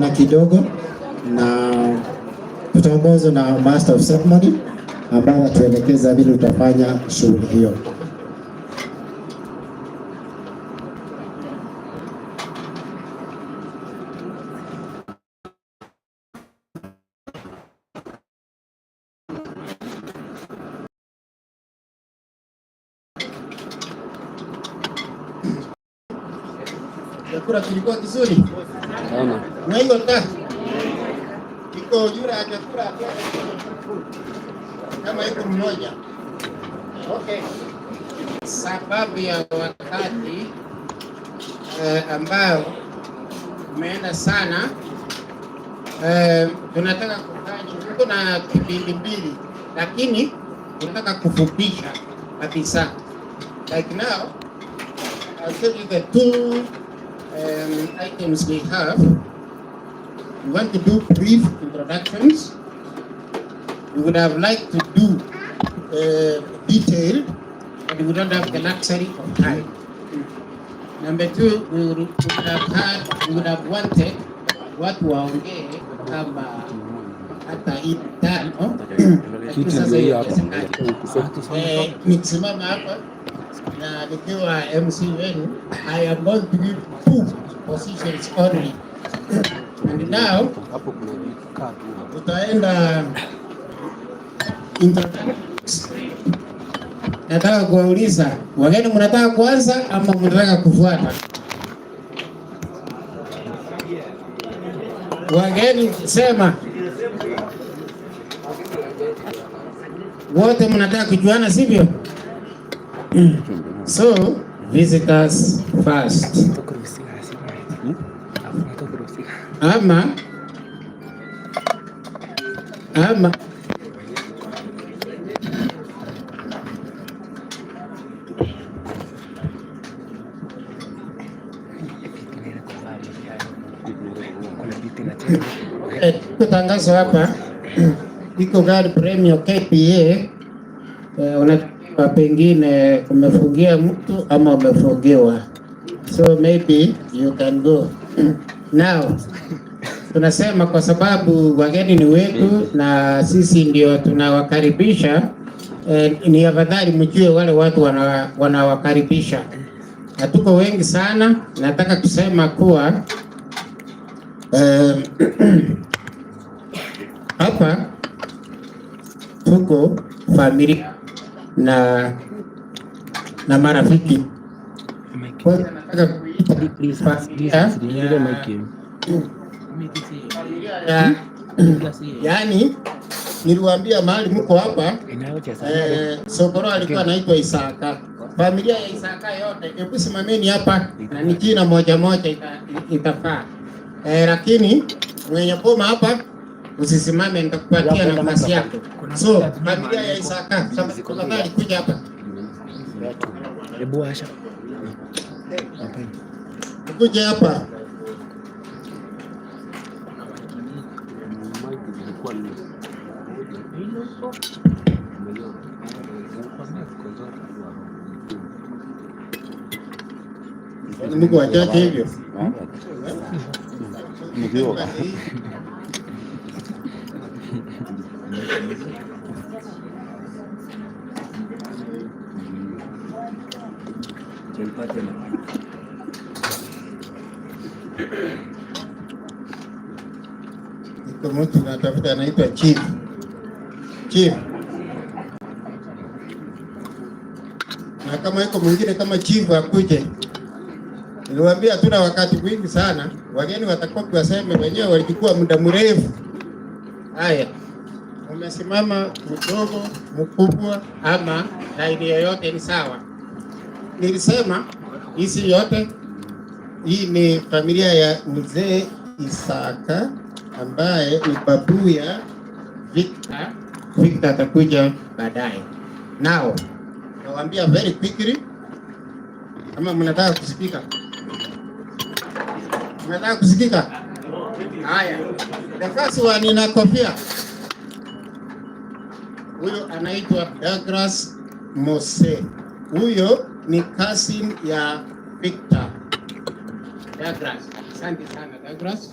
na kidogo, na tutaongozwa na Master of Ceremony ambao atuelekeza vile tutafanya shughuli hiyo. Chakula kilikuwa kizuri. Sana. Mwengo ta. Iko yura ya chakula kama iko mmoja. Okay. Sababu ya wakati ambao umeenda sana, tunataka kufanya tuko na kipindi mbili, lakini tunataka kufupisha kabisa. Like now, I'll tell you the two items we have. We want to do brief introductions. We would have liked to do detailed, but we don't have the luxury of time. Number two, we would have wanted watu waongee kama hata hii tano. Nikisimama hapa na nikiwa MC wenu, I am going to give 2 positions only. And now tutaenda introductions. Nataka kuwauliza wageni, mnataka kuanza ama mnataka kufuata? Wageni sema. Wote mnataka kujuana, sivyo? So, visitors first. Ama tangazo hapa iko gari premium KPA. Unataka pengine umefungia mtu ama umefungiwa, so maybe you can go now. Tunasema kwa sababu wageni ni wetu na sisi ndio tunawakaribisha, ni afadhali mjue wale watu wanawakaribisha. Hatuko wengi sana. Nataka kusema kuwa hapa tuko familia na marafiki. Yaani niliwaambia mahali mko hapa, Sokoro alikuwa anaitwa Isaka. Familia ya Isaka yote, hebu simameni hapa na ni jina moja moja itafaa. Lakini mwenye boma hapa usisimame, nitakupatia nafasi yako. So familia ya Isaka, tafadhali kuja hapa. Hebu Asha. Kuja hapa. Mungu wachache hivyo. Ndio. Iko mtu natafuta anaitwa Chief. Na kama iko mwingine kama Chief akuje. Niliwaambia tuna wakati mwingi sana, wageni watakuwa waseme wenyewe walichukua muda mrefu. Haya, umesimama mdogo mkubwa ama laini yoyote ni sawa. Nilisema hizi yote, hii ni familia ya mzee Isaka ambaye ni babu ya Victor. Victor atakuja baadaye. Now, nawaambia very quickly, kama mnataka kusikika. Mnataka kusikika? Haya. The first one ina kofia. Huyo anaitwa Douglas Mose. Huyo ni cousin ya Victor. Douglas. Asante sana Douglas.